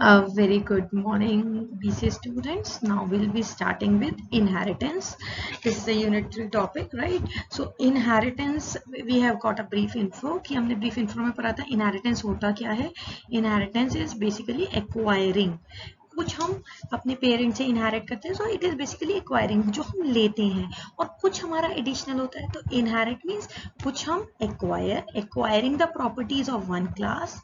A very good morning, BC students. Now we'll be starting with inheritance. This is a unit 3 topic, right? So inheritance, we have got a brief info कि हमने brief info में पढ़ा था inheritance होता क्या है. Inheritance is basically acquiring. कुछ हम अपने पेरेंट से इनहेरिट करते हैं, so it is basically acquiring, जो हम लेते हैं, और कुछ हमारा एडिशनल होता है. तो इनहेरिट मीन्स कुछ हम acquiring the properties of one class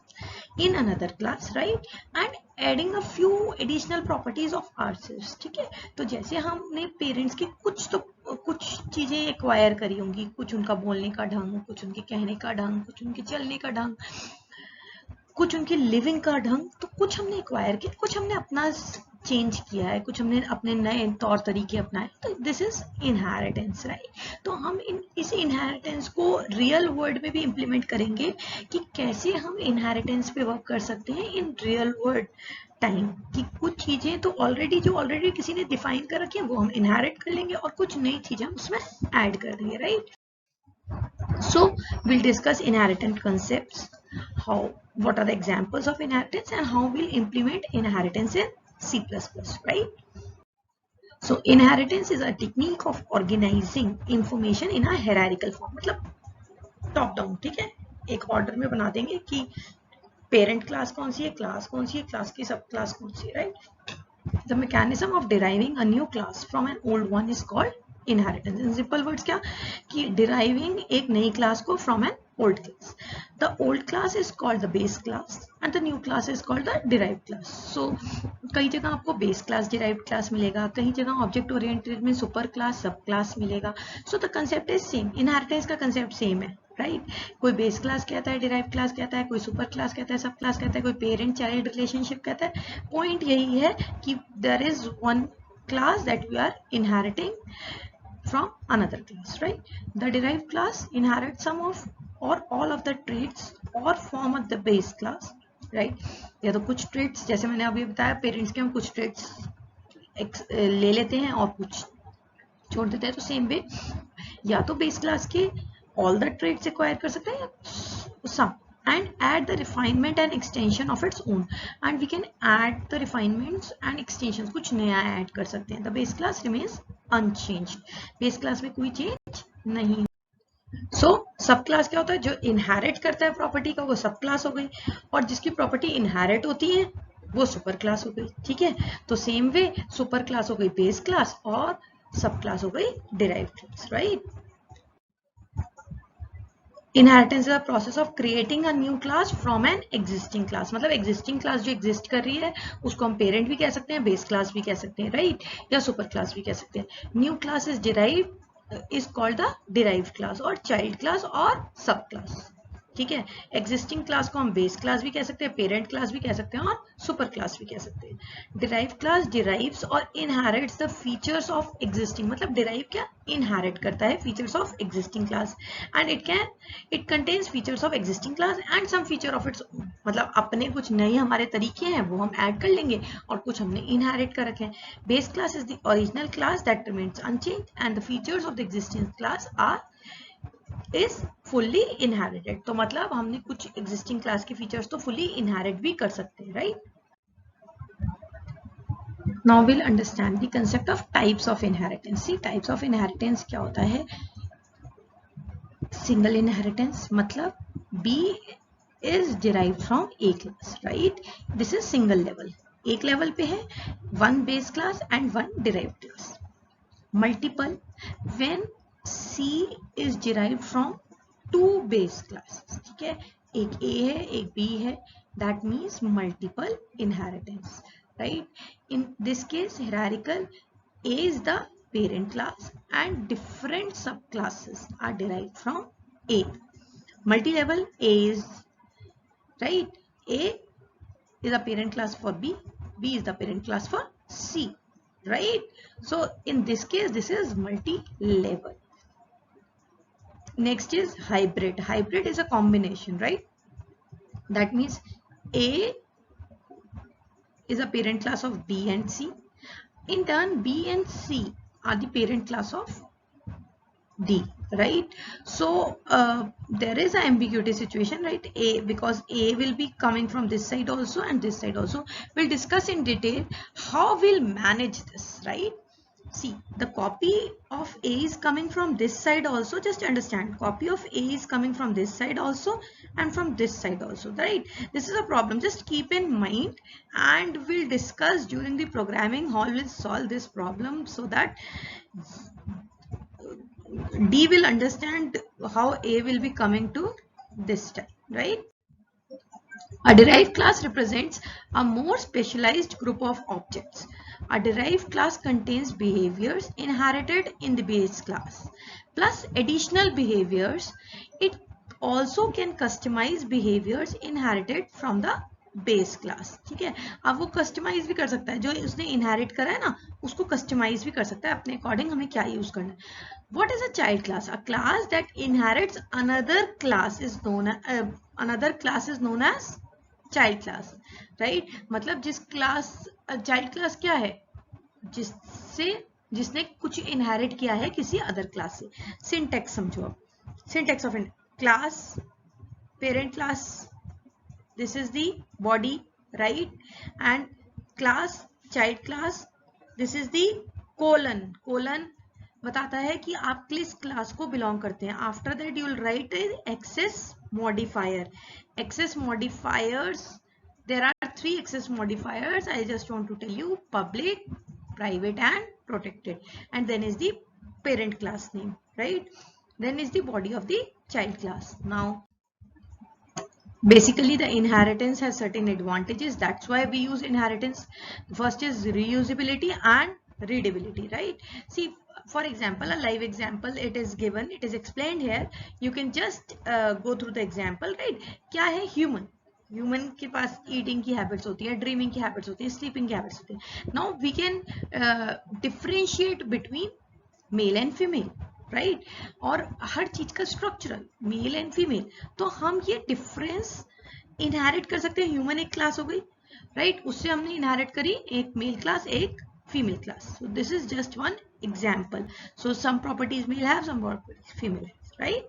in another class, right, and adding a few additional properties of ourselves. ठीक है, तो जैसे हमने पेरेंट्स की कुछ चीजें एक्वायर करी होंगी, कुछ उनका बोलने का ढंग, कुछ उनके कहने का ढंग, कुछ उनके चलने का ढंग, कुछ उनकी लिविंग का ढंग, तो कुछ हमने एक्वायर किया, कुछ हमने अपना चेंज किया है, कुछ हमने अपने नए तौर तरीके अपनाए. तो दिस इज इनहेरिटेंस, राइट. तो हम इस इनहेरिटेंस को रियल वर्ल्ड में भी इम्प्लीमेंट करेंगे कि कैसे हम इनहेरिटेंस पे वर्क कर सकते हैं इन रियल वर्ल्ड टाइम. कि कुछ चीजें तो ऑलरेडी किसी ने डिफाइन कर रखी है, वो हम इनहेरिट कर लेंगे, और कुछ नई चीजें हम उसमें ऐड कर देंगे, right. So we'll discuss inheritance concepts, what are the examples of inheritance, and how we'll implement inheritance in C++, right? So inheritance is a technique of organizing information in a hierarchical form. मतलब top down, ठीक है, एक order में बना देंगे कि parent class कौन सी है, क्लास कौन सी है, क्लास की सब क्लास कौन सी है, right. The mechanism of deriving a new class from an old one is called inheritance. In simple words क्या कि deriving एक नई क्लास को from an old class. The old class is called the base class and the new class is called the derived class. So कई जगह आपको base class derived class मिलेगा, कई जगह object oriented में super class सब class मिलेगा. So the concept is same. Inheritance का concept same है, राइट. कोई बेस क्लास कहता है, डिराइव क्लास कहता है, कोई सुपर क्लास कहता है, सब क्लास कहता है, कोई पेरेंट चाइल्ड रिलेशनशिप कहता है. पॉइंट यही है कि there is one class that we are inheriting from another class, right. The derived class inherits some of or all of the traits or form of the base class, right. या तो कुछ traits, जैसे मैंने अभी बताया parents के हम कुछ traits ले लेते हैं और कुछ छोड़ देते हैं. तो सेम वे या तो बेस क्लास के all the traits acquire कर सकते हैं या some, and add the refinement and extension of its own, and we can add the refinements and extensions, कुछ नया ऐड कर सकते हैं. the base class remains unchanged. Base class में कोई चेंज नहीं. सो सब क्लास क्या होता है, जो इनहेरिट करता है प्रॉपर्टी का वो सब क्लास हो गई, और जिसकी प्रॉपर्टी इनहेरिट होती है वो सुपर क्लास हो गई. ठीक है, तो सेम वे सुपर क्लास हो गई बेस क्लास और सब क्लास हो गई derived class, right. Inheritance is a process of creating a new class from an existing class. मतलब एग्जिस्टिंग क्लास जो एग्जिस्ट कर रही है उसको हम पेरेंट भी कह सकते हैं, बेस क्लास भी कह सकते हैं, राइट, या सुपर क्लास भी कह सकते हैं. New class is derive is called the derived class और चाइल्ड क्लास और सब क्लास. ठीक है, एग्जिस्टिंग क्लास को हम बेस क्लास भी कह सकते हैं, पेरेंट क्लास भी कह सकते हैं और सुपर क्लास भी कह सकते हैं. डिराइव क्लास डिराइव्स और inherits the features of existing. मतलब डिराइव क्या, इनहेरिट करता है features of existing class, and it contains features of existing class and some feature of its own. मतलब अपने कुछ नए हमारे तरीके हैं वो हम ऐड कर लेंगे और कुछ हमने इनहेरिट कर रखे हैं. Base class is the original class that remains unchanged and the features of the existing class are is fully inherited. तो मतलब हमने कुछ एग्जिस्टिंग क्लास के फीचर्स तो फुल्ली इनहेरिट भी कर सकते हैं, right. Now will understand the concept of types of inheritance. See types of inheritance क्या होता है. सिंगल इनहेरिटेंस मतलब B is derived from A class, right. This is single level. एक लेवल पे है one base class and one derived class. Multiple when C is derived from two base classes. ठीक है, एक A है एक B है, that means multiple inheritance, right. In this case hierarchical, A is the parent class and different subclasses are derived from A. Multi-level, A is, right, A is a parent class for B, B is the parent class for C, right. So in this case this is multi-level. Next is hybrid. Hybrid is a combination, right. That means A is a parent class of B and C. In turn B and C are the parent class of D, right? So there is an ambiguity situation, right? A, because A will be coming from this side also and this side also. We'll discuss in detail how we'll manage this, right? See, the copy of A is coming from this side also. Just understand, copy of A is coming from this side also and from this side also, right? This is a problem. Just keep in mind, and we'll discuss during the programming how we'll solve this problem, so that D will understand how A will be coming to this time, right? A derived class represents a more specialized group of objects. A derived class contains behaviors inherited in the base class, plus additional behaviors. It also can customize behaviors inherited from the base class. ठीक है, अब वो customise भी कर सकता है, जो उसने इनहेरिट करा है ना उसको कस्टमाइज भी कर सकता है अपने अकॉर्डिंग हमें क्या यूज करना है. What is a child class? A class that inherits another class is known as child class, right? मतलब जिस क्लास, चाइल्ड क्लास क्या है, जिसने कुछ इनहेरिट किया है किसी अदर क्लास से. सिंटेक्स समझो अब. Syntax of class, parent class, this is the body, right? And class, child class, this is the colon बताता है कि आप किस क्लास को बिलोंग करते हैं. After that you will write access modifier. Access modifiers, there are 3 access modifiers. I just want to tell you: public, private and protected. And then is the parent class name, right? Then is the body of the child class. Now basically the inheritance has certain advantages, that's why we use inheritance. First is reusability and readability, right? See, for example, a live example, it is given, it is explained here. You can just go through the example, right? क्या है human के पास eating की habits होती है, dreaming की habits होती है, sleeping की हैबिट्स होती है. Now we can differentiate between male and female, right? और हर चीज का स्ट्रक्चरल मेल एंड फीमेल, तो हम ये डिफरेंस इनहेरिट कर सकते हैं. ह्यूमन एक क्लास हो गई, राइट? उससे हमने इनहेरिट करी एक मेल क्लास, एक female class. So this is just one example. So some properties male have, some properties female has, right?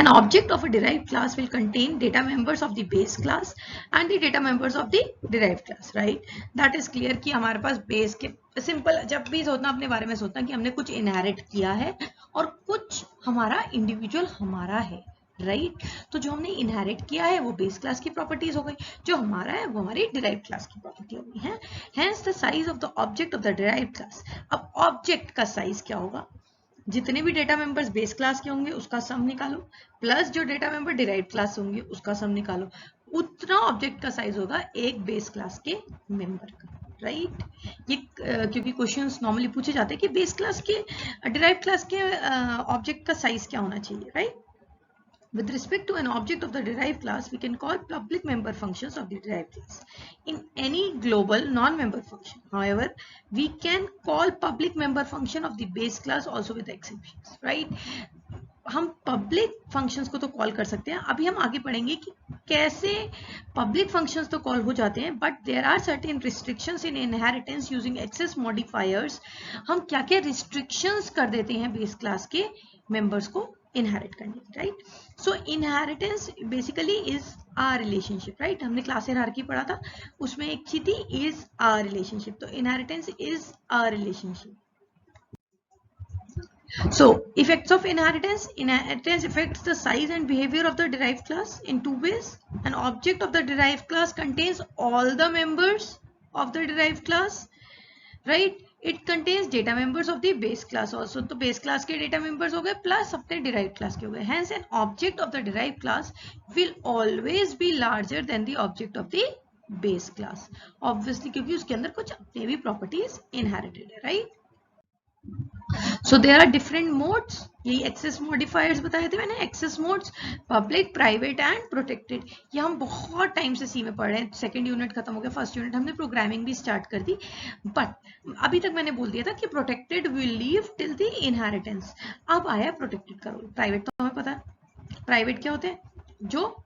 An object of a derived class will contain data members of the base class and the data members of the derived class, right? That is clear कि हमारे पास base के simple जब भी सोचना अपने बारे में सोचना कि हमने कुछ इनहेरिट किया है और कुछ हमारा इंडिविजुअल हमारा है, राइट? तो जो हमने इनहेरिट किया है वो बेस क्लास की प्रॉपर्टीज हो गई, जो हमारा है वो हमारी डिराइव्ड क्लास की प्रॉपर्टी हो गई है. Hence the size of the object of the derived class. अब ऑब्जेक्ट का साइज क्या होगा? जितने भी डेटा मेंबर्स बेस क्लास के होंगे उसका सम निकालो, प्लस जो डेटा मेंबर डिराइव्ड क्लास होंगे उसका सम निकालो. उतना ऑब्जेक्ट का साइज होगा एक बेस क्लास के मेंबर का, राइट? ये क्योंकि क्वेश्चंस नॉर्मली पूछे जाते हैं कि बेस क्लास के डिराइव्ड क्लास के ऑब्जेक्ट का साइज क्या होना चाहिए, right? With respect to an object of the derived class, we can call public member functions of the derived class in any global non-member function. However, we can call public member function of the base class also with exceptions, right? हम public functions को तो call कर सकते हैं. अभी हम आगे पढ़ेंगे कि कैसे public functions तो call हो जाते हैं, but there are certain restrictions in inheritance using access modifiers. हम क्या-क्या restrictions कर देते हैं base class के members को इनहेरिट करने की, right? So inheritance basically is a relationship, right? हमने क्लास हायरार्की पढ़ा था, उसमें एक चीज थी इज आ रिलेशनशिप. तो inheritance is a relationship. So effects of inheritance. Inheritance affects the size and behavior of the derived class in two ways. An object of the derived class contains all the members of the derived class, right? It contains data members of the base class also. तो base class के data members हो गए plus अपने derived class के हो गए. Hence an object of the derived class will always be larger than the object of the base class. Obviously क्योंकि उसके अंदर कुछ अपने भी properties inherited है, right? So there are different modes. यही access modifiers बताए थे मैंने. access modes public, private and protected. ये हम बहुत टाइम से सी में पढ़ रहे हैं. सेकेंड यूनिट खत्म हो गया, फर्स्ट यूनिट हमने प्रोग्रामिंग भी स्टार्ट कर दी. बट अभी तक मैंने बोल दिया था कि protected will leave till the inheritance. अब आया प्रोटेक्टेड का रोल. प्राइवेट तो हमें पता है. प्राइवेट क्या होते हैं? जो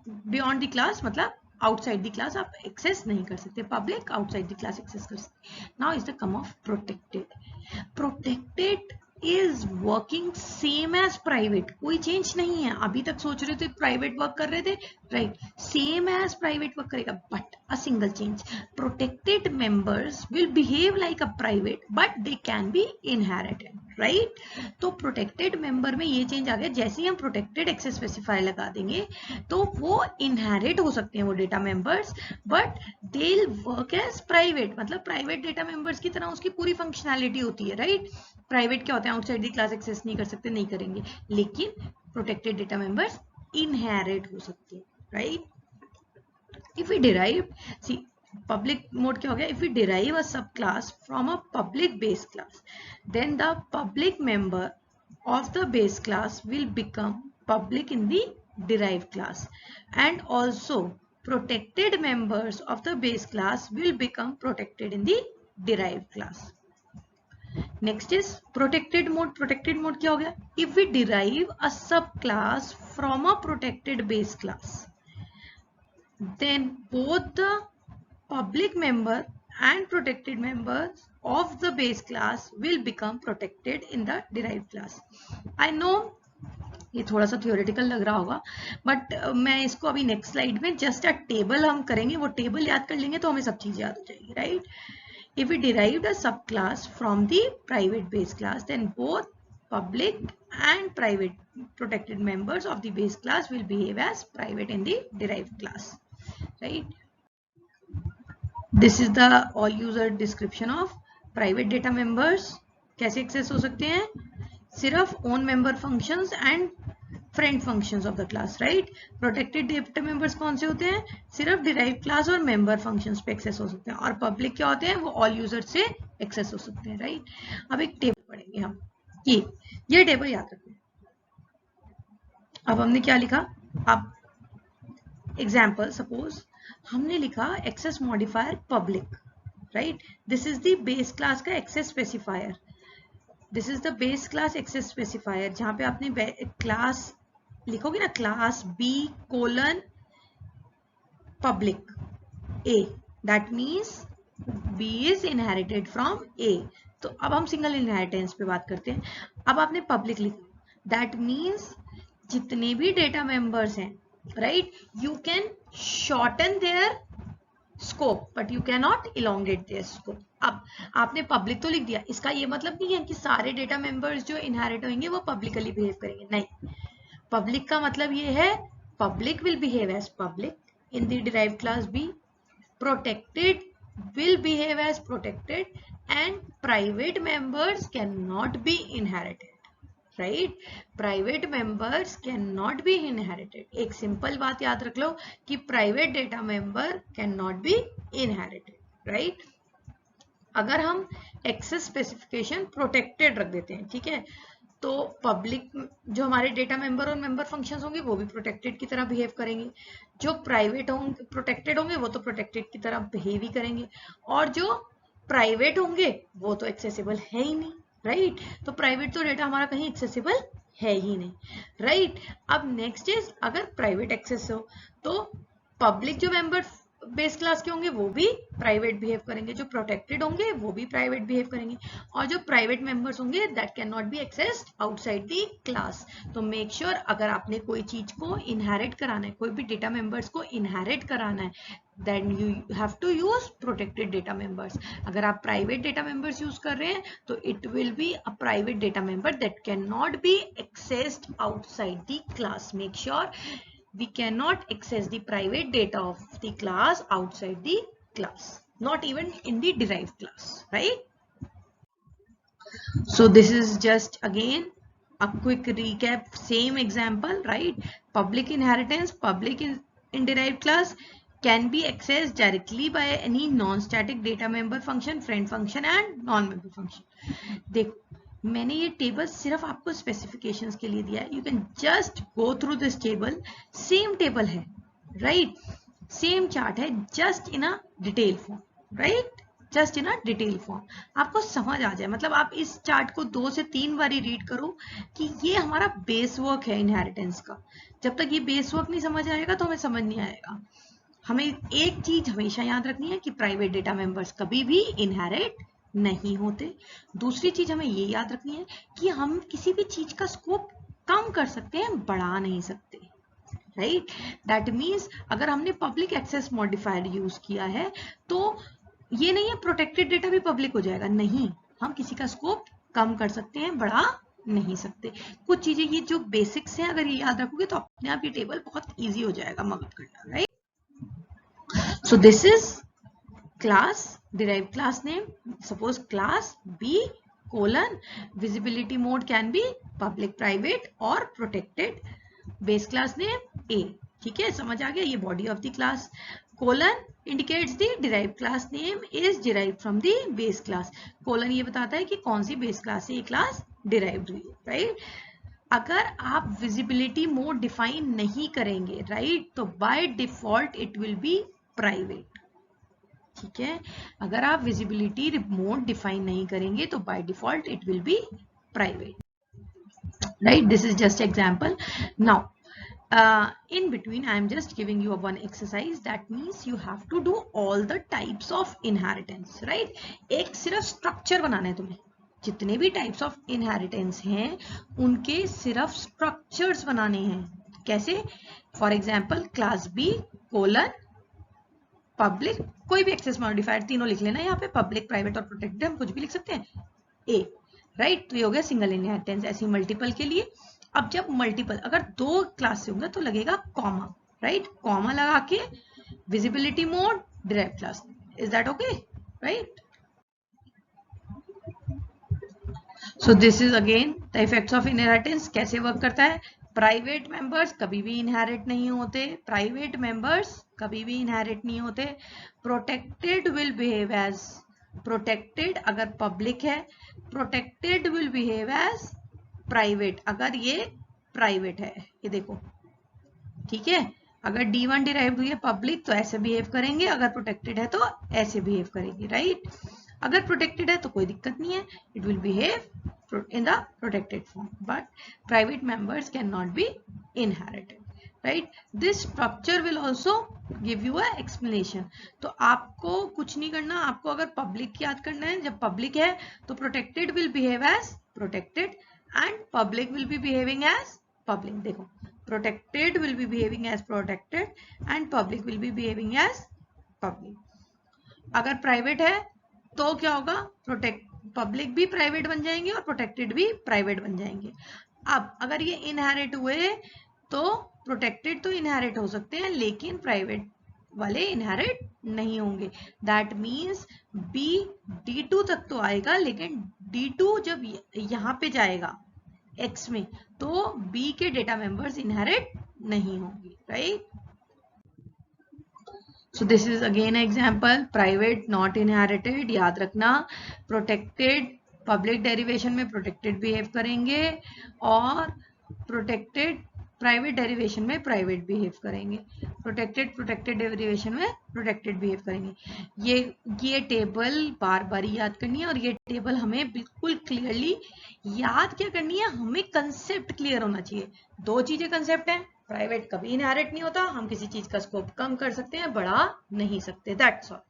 बियॉन्ड द क्लास, मतलब आउटसाइड द क्लास आप एक्सेस नहीं कर सकते, public outside the class access कर सकते। Now is the come of protected. Protected is working same as private, कोई चेंज नहीं है। अभी तक सोच रहे थे प्राइवेट वर्क कर रहे थे, right, same as private work करेगा, but a single change, protected members will behave like a private but they can be inherited, right. तो प्रोटेक्टेड मेंबर में ये चेंज आ गया, जैसे ही हम प्रोटेक्टेड एक्सेस स्पेसिफायर लगा देंगे तो वो इनहेरिट हो सकते हैं वो data members, but they will work as private, मतलब प्राइवेट डेटा मेंबर्स की तरह उसकी पूरी फंक्शनैलिटी होती है, राइट। प्राइवेट क्या होता है, आउटसाइड द क्लास एक्सेस नहीं कर सकते, नहीं करेंगे, लेकिन प्रोटेक्टेड डेटा मेंबर्स इनहेरिट हो सकते हैं, right. If we derive, C public mode क्या हो गया, if we derive a subclass from a public base class, then the public member of the base class will become public in the derived class, and also protected members of the base class will become protected in the derived class. Next is protected mode. Protected mode क्या हो गया, if we derive a subclass from a protected base class, then both the public member and protected members of the base class will become protected in the derived class. I know ये थोड़ा सा theoretical लग रहा होगा, but मैं इसको अभी next slide में जस्ट अ टेबल हम करेंगे, वो टेबल याद कर लेंगे तो हमें सब चीज याद हो जाएगी, right. If we derived a subclass from the private base class, then both public and private protected members of the base class will behave as private in the derived class, right. This is the all user description of private data members. कैसे access हो सकते हैं, सिर्फ own member functions and friend functions of the class, right. protected data members कौन से होते हैं, सिर्फ derived class और member functions पे एक्सेस हो सकते हैं, और public क्या होते हैं, वो all users से एक्सेस हो सकते हैं, राइट। अब एक टेबल पढ़ेंगे हम, ये टेबल याद रखें। अब हमने क्या लिखा, अब एग्जाम्पल सपोज हमने लिखा access modifier public, right, this is the base class का access specifier, this is the base class access specifier, जहां पे आपने क्लास लिखोगे ना, class B colon public A, that means B is inherited from A. तो अब हम single inheritance पे बात करते हैं। अब आपने पब्लिक लिखा, दैट मीन्स जितने भी डेटा मेंबर्स हैं, right, you can shorten their scope but you can not elongate their scope. अब आपने पब्लिक तो लिख दिया, इसका ये मतलब नहीं है कि सारे डेटा मेंबर्स जो इनहेरिट होंगे वो पब्लिकली बिहेव करेंगे, नहीं। पब्लिक का मतलब ये है, public will behave as public in the derived class B, protected will behave as protected, and private members cannot be inherited, right. private members cannot be inherited, एक simple बात याद रख लो कि private data member cannot be inherited, right. अगर हम access specification protected रख देते हैं, ठीक है, तो पब्लिक जो हमारे डेटा मेंबर और मेंबर फंक्शंस होंगे वो भी प्रोटेक्टेड की तरह बिहेव करेंगे, जो प्राइवेट होंगे प्रोटेक्टेड होंगे वो तो प्रोटेक्टेड की तरह बिहेव ही करेंगे, और जो प्राइवेट होंगे वो तो एक्सेसिबल है ही नहीं, राइट। तो प्राइवेट तो डेटा हमारा कहीं एक्सेसिबल है ही नहीं, राइट। अब नेक्स्ट इज, अगर प्राइवेट एक्सेस हो तो पब्लिक जो मेंबर बेस क्लास के होंगे वो भी प्राइवेट बिहेव करेंगे, जो प्रोटेक्टेड होंगे वो भी प्राइवेट बिहेव करेंगे, और जो प्राइवेट मेंबर्स होंगे that can not be accessed outside the class. तो मेक श्योर अगर आपने कोई चीज को इनहेरिट कराना है, कोई भी डेटा मेंबर्स को इनहेरिट कराना है, then you have to use protected data members. अगर आप प्राइवेट डेटा मेंबर्स यूज कर रहे हैं तो it will be a private data member that can not be accessed outside the class. Make sure we cannot access the private data of the class outside the class, not even in the derived class, right. So this is just again a quick recap, same example, right. Public inheritance, public in derived class can be accessed directly by any non-static data member function, friend function and non-member function। देखो मैंने ये table सिर्फ आपको specifications के लिए दिया है, you can just go through this table, same table है, राइट, सेम चार्ट है, just in a detail form, right, just in a detail form, आपको समझ आ जाए। मतलब आप इस चार्ट को 2 से 3 बार रीड करो कि ये हमारा बेस वर्क है इनहेरिटेंस का। जब तक ये बेस वर्क नहीं समझ आएगा तो हमें समझ नहीं आएगा। हमें एक चीज हमेशा याद रखनी है कि प्राइवेट डेटा मेंबर्स कभी भी इनहेरिट नहीं होते। दूसरी चीज हमें ये याद रखनी है कि हम किसी भी चीज का स्कोप कम कर सकते हैं, बढ़ा नहीं सकते, राइट। दैट मीन्स अगर हमने पब्लिक एक्सेस मॉडिफायर यूज किया है तो ये नहीं है प्रोटेक्टेड डेटा भी पब्लिक हो जाएगा, नहीं, हम किसी का स्कोप कम कर सकते हैं, बढ़ा नहीं सकते। कुछ चीजें ये जो बेसिक्स हैं अगर ये याद रखोगे तो अपने आप ये टेबल बहुत इजी हो जाएगा मगज करना, right. So this is class, derived class name. Suppose class B colon visibility mode can be public, private or protected. Base class name A. ठीक है, समझ आ गया, ये body of the class. Colon indicates the derived class name is derived from the base class. Colon ये बताता है कि कौन सी base class से ये class derived हुई, right? अगर आप visibility mode define नहीं करेंगे, right, तो by default it will be private, ठीक है। अगर आप विजिबिलिटी मोड डिफाइन नहीं करेंगे तो by default it will be private, right. This is just example. Now in between I am just giving you one exercise, that means you have to do all the types of inheritance, right। एक सिर्फ structure बनाना है तुम्हें, जितने भी types of inheritance हैं उनके सिर्फ structures बनाने हैं। कैसे? For example class B colon public, कोई भी एक्सेस मॉडिफायर तीनों लिख लेना यहाँ पे, पब्लिक, प्राइवेट और प्रोटेक्टेड, हम कुछ भी लिख सकते हैं, ए, राइट। तो ये हो गया सिंगल इनहेरिटेंस। ऐसी मल्टीपल के लिए, अब जब मल्टीपल अगर दो क्लास से होंगे तो लगेगा कॉमा, राइट, कॉमा लगा के visibility mode derived class, is that okay, right. So this is again the effects of inheritance. कैसे वर्क करता है? प्राइवेट मेंबर्स कभी भी इनहेरिट नहीं होते, प्राइवेट मेंबर्स कभी भी इनहेरिट नहीं होते। Protected will behave as protected अगर पब्लिक है, protected will behave as private अगर ये प्राइवेट है, ये देखो, ठीक है। अगर D1 डिराइव्ड हुई है पब्लिक तो ऐसे बिहेव करेंगे, अगर प्रोटेक्टेड है तो ऐसे बिहेव करेंगे, राइट। अगर प्रोटेक्टेड है तो कोई दिक्कत नहीं है, it will behave in the protected form, but private members cannot be inherited, right। This structure will also give you a explanation। तो आपको कुछ नहीं करना, आपको अगर पब्लिक याद करना है, जब पब्लिक है तो protected will behave as protected and public will be behaving as public। देखो, protected will be behaving as protected and public will be behaving as public। अगर private है तो क्या होगा? पब्लिक भी प्राइवेट बन जाएंगे और प्रोटेक्टेड भी प्राइवेट बन जाएंगे। अब अगर ये इनहेरिट हुए तो प्रोटेक्टेड तो इनहेरिट हो सकते हैं लेकिन प्राइवेट वाले इनहेरिट नहीं होंगे। दैट मीन्स बी D2 तक तो आएगा, लेकिन D2 जब यहाँ पे जाएगा X में तो B के डेटा मेंबर्स इनहेरिट नहीं होंगे, right. So this is again an example, private not inherited, याद रखना, protected public derivation में protected behave करेंगे और protected private derivation में private behave करेंगे, protected derivation में protected behave करेंगे। ये टेबल बार बार याद करनी है और ये टेबल हमें बिल्कुल क्लियरली याद क्या करनी है, हमें कंसेप्ट क्लियर होना चाहिए। दो चीजें कंसेप्ट हैं, प्राइवेट कभी इनहेरिट नहीं होता, हम किसी चीज का स्कोप कम कर सकते हैं, बढ़ा नहीं सकते, that's all,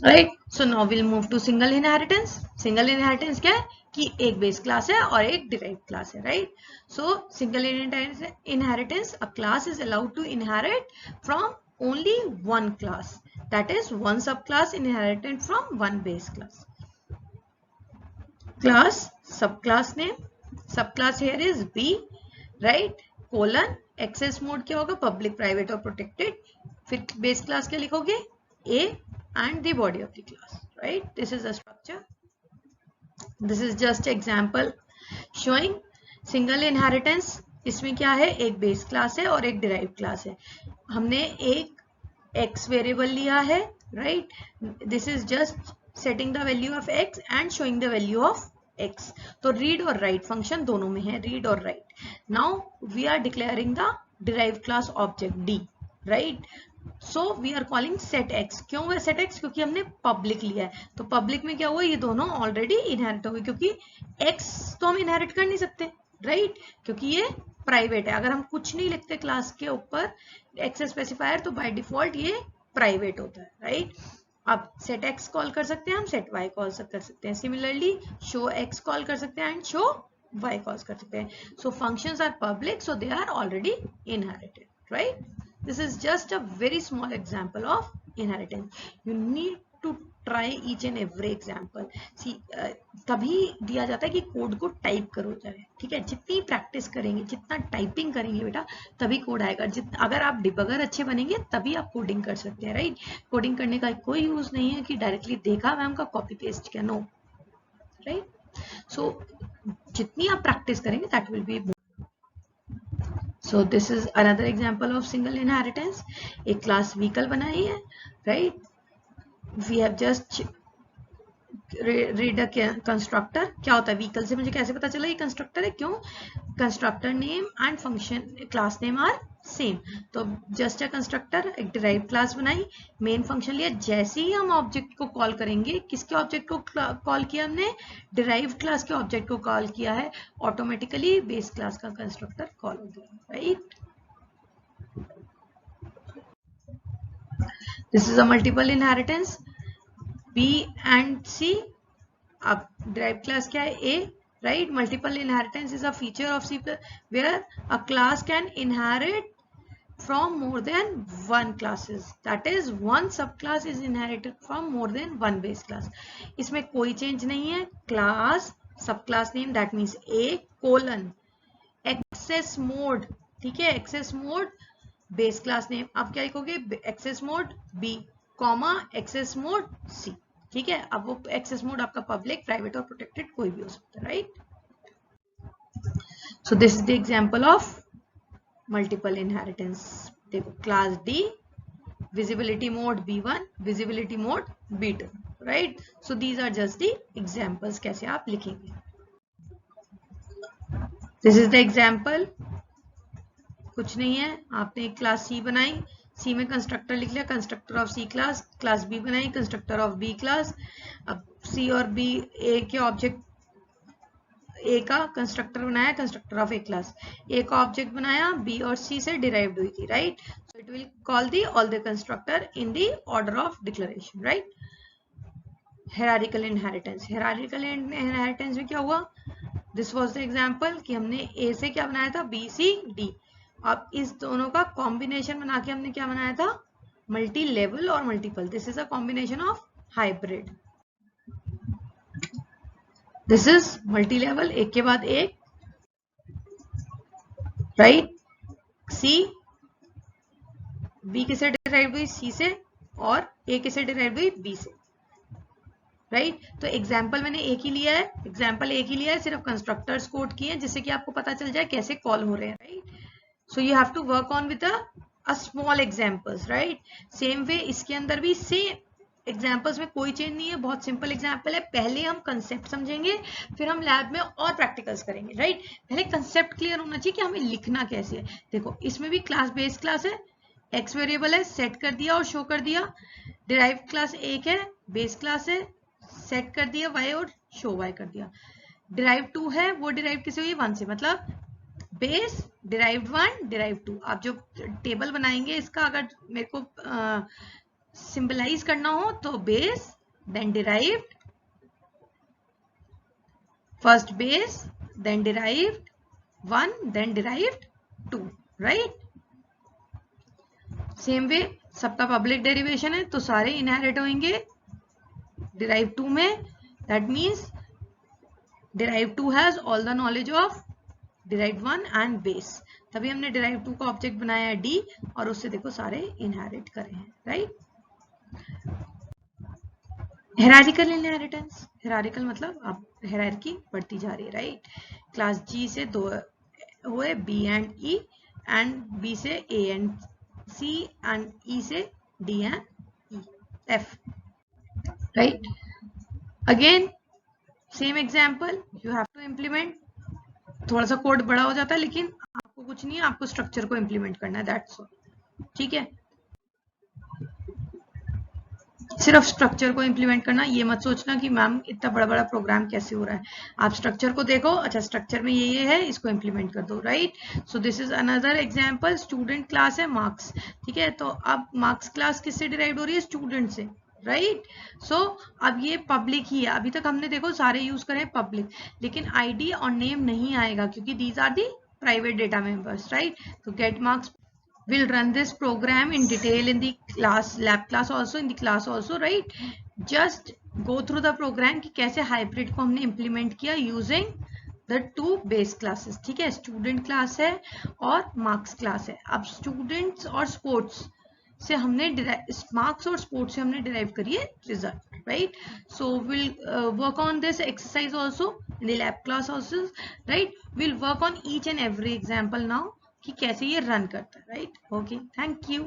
right. So now will move to single inheritance. Single inheritance क्या है कि एक बेस क्लास है और एक डिराइव्ड क्लास है, right. So single inheritance, a class is allowed to inherit from only one class, that is one sub class inherited from one base class. Class sub class name, sub class here is B, right, colon access mode क्या होगा? Public, private और protected. फिर base class क्या लिखोगे? A and the body of the class, right. This is the structure. This is just example showing single inheritance. इसमें क्या है? एक बेस क्लास है और एक डिराइव्ड क्लास है। हमने एक एक्स वेरिएबल लिया है, राइट। This is just setting the value of X and showing the value of x, तो रीड और राइट फंक्शन दोनों में है, रीड और write. Now we are declaring the derived class object D, right. So we are calling set x। क्यों है set x? क्योंकि हमने पब्लिक लिया है, तो पब्लिक में क्या हुआ? ये दोनों ऑलरेडी इनहेरिट हो गए, क्योंकि x तो हम इनहेरिट कर नहीं सकते, राइट, क्योंकि ये प्राइवेट है। अगर हम कुछ नहीं लिखते क्लास के ऊपर एक्सेस स्पेसिफायर तो बाय डिफॉल्ट ये प्राइवेट होता है, राइट। अब सेट एक्स कॉल कर सकते हैं हम, सेट वाई कॉल कर सकते हैं, सिमिलरली शो एक्स कॉल कर सकते हैं एंड शो वाई कॉल कर सकते हैं। So functions are public, so they are already inherited, right. This is just a very small example of inheritance. You need to try each and every example. See, तभी दिया जाता है कि code को type करो जाए, ठीक है। जितनी प्रैक्टिस करेंगे, जितना टाइपिंग करेंगे बेटा, तभी कोड आएगा। अगर आप डिबगर अच्छे बनेंगे तभी आप कोडिंग कर सकते हैं, राइट। कोडिंग करने का कोई यूज नहीं है कि डायरेक्टली देखा मैम का कॉपी पेस्ट किया, नो, राइट। सो जितनी आप प्रैक्टिस करेंगे that will be. So this is another example of single inheritance. एक class vehicle बनाई है, right? We have just read a constructor. क्या होता है vehicle से मुझे कैसे पता चला ये constructor है? क्यों? Constructor name and function class name are same. तो just a constructor एक derived class बनाई, main function लिया। जैसे ही हम object को call करेंगे, किसके object को call किया हमने? derived class के object को call किया है, automatically base class का constructor call हो गया, right? This is a multiple inheritance, B and C. अब derived class क्या है? A, right? Multiple inheritance is a feature of C where a class can inherit from more than one classes. That is, one subclass is inherited from more than one base class. इसमें कोई change नहीं है. Class, subclass name, that means A colon access mode, ठीक है, access mode base class name. आप क्या लिखोगे? Access mode B comma access mode C, ठीक है। अब वो एक्सेस मोड आपका पब्लिक, प्राइवेट और प्रोटेक्टेड कोई भी हो सकता है, right. So this is the example of multiple inheritance. देखो class D, visibility mode B1, visibility mode B2, right. So these are just the examples कैसे आप लिखेंगे। दिस इज द एग्जांपल, कुछ नहीं है, आपने एक क्लास सी बनाई, सी में कंस्ट्रक्टर लिख लिया, constructor of C class, class B बनाई, कंस्ट्रक्टर ऑफ बी क्लास। अब सी और बी ए के ऑब्जेक्ट, ए का कंस्ट्रक्टर बनाया, कंस्ट्रक्टर ऑफ ए क्लास, ए का ऑब्जेक्ट बनाया, बी और सी से डिराइव्ड हुई थी, right. So it will call the all the constructor in the order of declaration, right. Hierarchical inheritance, hierarchical inheritance में क्या हुआ? दिस वाज द एग्जांपल कि हमने ए से क्या बनाया था? B C D. अब इस दोनों का कॉम्बिनेशन बना के हमने क्या बनाया था? मल्टी लेवल और multiple. This is a combination of hybrid. This is multi level, एक के बाद एक, राइट। सी, बी किसे डिराइव हुई? सी से, और ए किसे डिराइव हुई? बी से, राइट। तो एग्जाम्पल मैंने एक ही लिया है, एग्जाम्पल एक ही लिया है, सिर्फ कंस्ट्रक्टर्स कोड किए हैं जिससे कि आपको पता चल जाए कैसे कॉल हो रहे हैं, right. So you have to work on with a small examples, right? Same way इसके अंदर भी same examples में कोई चेंज नहीं है, बहुत सिंपल एग्जाम्पल है। पहले हम कंसेप्ट समझेंगे, फिर हम लैब में और प्रैक्टिकल्स करेंगे, राइट। पहले कंसेप्ट क्लियर होना चाहिए कि हमें लिखना कैसे है। देखो इसमें भी क्लास बेस क्लास है, एक्स वेरिएबल है, सेट कर दिया और शो कर दिया। डिराइव क्लास एक है, बेस क्लास है, सेट कर दिया वाई और शो वाई कर दिया। डिराइव 2 है, वो डिराइव किसे हुई? 1 से, मतलब बेस डिराइव्ड 1 डिराइव्ड 2। आप जो टेबल बनाएंगे इसका अगर मेरे को सिंबलाइज करना हो तो base then derived, first base then derived 1 then derived 2, right. Same way सबका पब्लिक डेरिवेशन है तो सारे इनहेरिट होंगे डिराइव 2 में। That means derive 2 has all the knowledge of derive 1 and base. तभी हमने डिराइव 2 का ऑब्जेक्ट बनाया है डी, और उससे देखो सारे इनहेरिट करे हैं, राइट। हायरार्किकल इनहेरिटेंस, हायरार्किकल मतलब अब हायरार्की बढ़ती जा रही है, राइट। क्लास जी से 2 हुए, B and E, and B से A and C, and E से D and E F, right. Again same example, you have to implement. थोड़ा सा कोड बड़ा हो जाता है लेकिन आपको कुछ नहीं है, आपको स्ट्रक्चर को इम्प्लीमेंट करना है, दैट्स ऑल, ठीक है। सिर्फ स्ट्रक्चर को इम्प्लीमेंट करना, ये मत सोचना कि मैम इतना बड़ा बड़ा प्रोग्राम कैसे हो रहा है। आप स्ट्रक्चर को देखो, अच्छा स्ट्रक्चर में ये है, इसको इम्प्लीमेंट कर दो, right. So this is another example, student class है मार्क्स, ठीक है। तो अब मार्क्स क्लास किससे डिराइव हो रही है, स्टूडेंट से, राइट। सो अब ये पब्लिक ही है, अभी तक हमने देखो सारे यूज करे पब्लिक, लेकिन आईडी और नेम नहीं आएगा क्योंकि these are the private data members, right. तो get marks will run this program in detail in the class, lab class also, in the class also, right। just go through the program कि कैसे hybrid को हमने implement किया using the two base classes, ठीक है। Student class है और marks class है। अब स्टूडेंट्स और स्पोर्ट्स से हमने मार्क्स और स्पोर्ट्स से हमने डिराइव करी है result, right. So will work on this exercise also in the lab class also, right. Will work on each and every example now कि कैसे ये रन करता है, राइट। Okay, thank you.